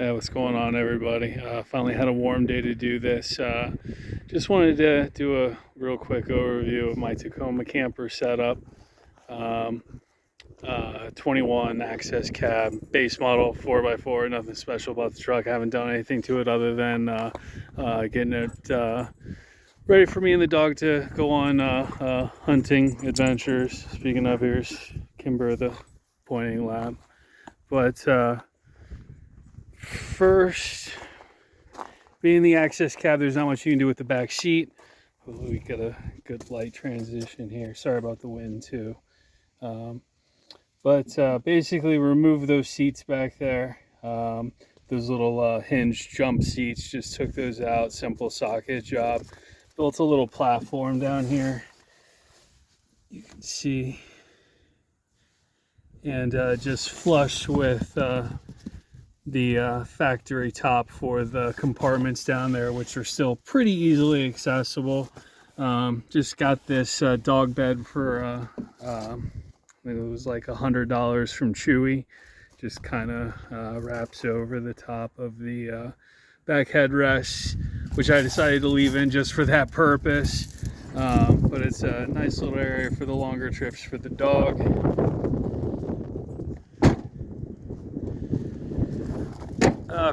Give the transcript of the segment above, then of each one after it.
Yeah, what's going on, everybody? Finally had a warm day to do this. Just wanted to do a real quick overview of my Tacoma camper setup. Um, 21 access cab, base model 4x4. Nothing special about the truck. I haven't done anything to it other than getting it ready for me and the dog to go on hunting adventures. Speaking of, here's Kimber, the pointing lab. But first, being the access cab, there's not much you can do with the back seat. Hopefully we get a good light transition here. Sorry about the wind too. But basically remove those seats back there. Those little hinge jump seats, just took those out. Simple socket job. Built a little platform down here. You can see. And just flush with the factory top for the compartments down there, which are still pretty easily accessible. Just got this dog bed for it was like $100 from Chewy. Just kind of wraps over the top of the back headrest, which I decided to leave in just for that purpose. But it's a nice little area for the longer trips for the dog.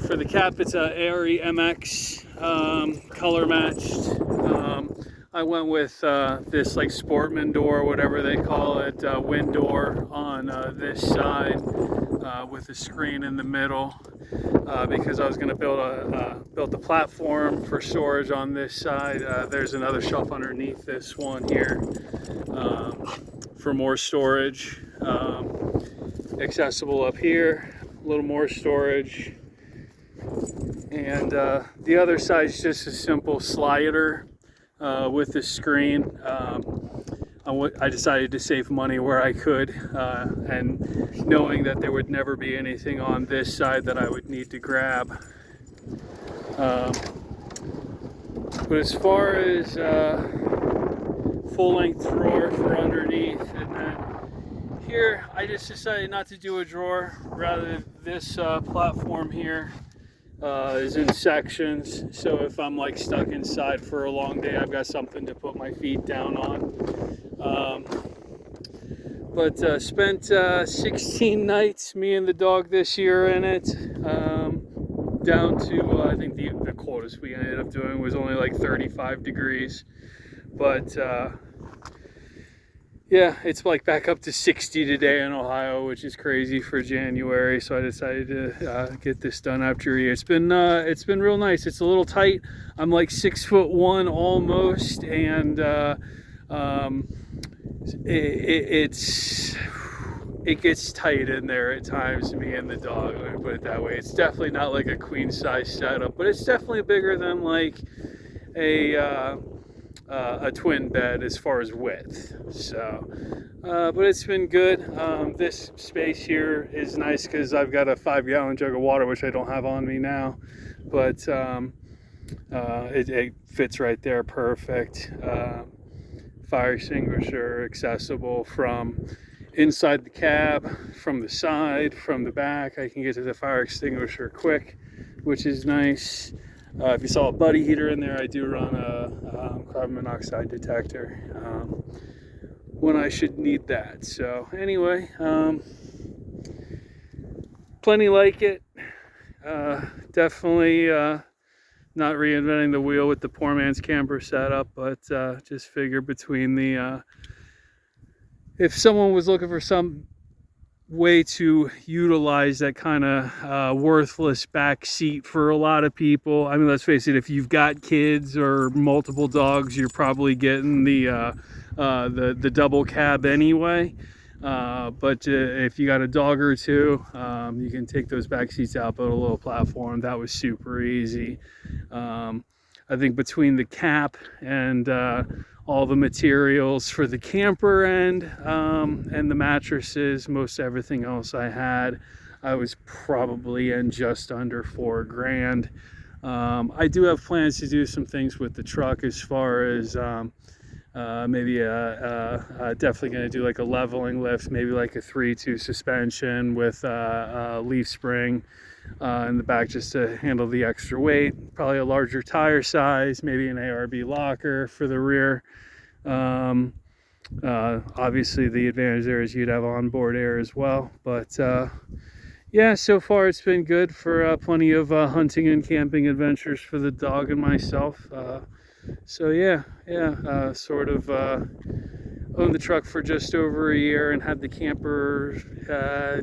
For the cap, it's a Airy MX, color matched. I went with this like Sportman door, whatever they call it, wind door on this side with a screen in the middle because I was going to build the platform for storage on this side. There's another shelf underneath this one here for more storage. Accessible up here, a little more storage. And the other side is just a simple slider with the screen. I decided to save money where I could, and knowing that there would never be anything on this side that I would need to grab. But as far as full-length drawer for underneath, and then here I just decided not to do a drawer. Rather, this platform here is in sections, so if I'm like stuck inside for a long day, I've got something to put my feet down on. But spent 16 nights, me and the dog, this year in it, down to I think the coldest we ended up doing was only like 35 degrees, but yeah, it's like back up to 60 today in Ohio, which is crazy for January. So I decided to get this done after a year. It's been real nice. It's a little tight. I'm like 6'1" almost, and it gets tight in there at times. Me and the dog, let me put it that way. It's definitely not like a queen size setup, but it's definitely bigger than like a twin bed as far as width. So but it's been good. This space here is nice because I've got a 5-gallon jug of water, which I don't have on me now, but it fits right there perfect. Fire extinguisher accessible from inside the cab, from the side, from the back. I can get to the fire extinguisher quick, which is nice. If you saw a buddy heater in there, I do run a carbon monoxide detector when I should need that. So anyway, plenty like it. Definitely not reinventing the wheel with the poor man's camper setup, but just figure between the if someone was looking for some way to utilize that kind of worthless back seat for a lot of people. I mean, let's face it, if you've got kids or multiple dogs, you're probably getting the double cab anyway. But if you got a dog or two, you can take those back seats out, build a little platform. That was super easy. I think between the cap and all the materials for the camper end and the mattresses, most everything else I had, I was probably in just under $4 grand. I do have plans to do some things with the truck as far as Maybe definitely going to do like a leveling lift, maybe like a 3-2 suspension with a leaf spring in the back just to handle the extra weight. Probably a larger tire size, maybe an ARB locker for the rear. Obviously the advantage there is you'd have onboard air as well, but yeah, so far it's been good for plenty of hunting and camping adventures for the dog and myself. So yeah, sort of owned the truck for just over a year and had the camper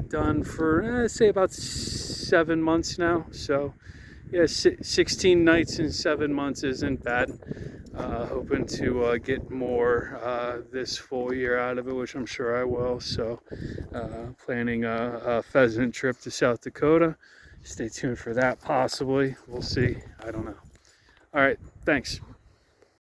done for say about 7 months now. So yeah, 16 nights in 7 months isn't bad. Hoping to get more this full year out of it, which I'm sure I will. So planning a pheasant trip to South Dakota. Stay tuned for that, possibly. We'll see. I don't know. All right, thanks.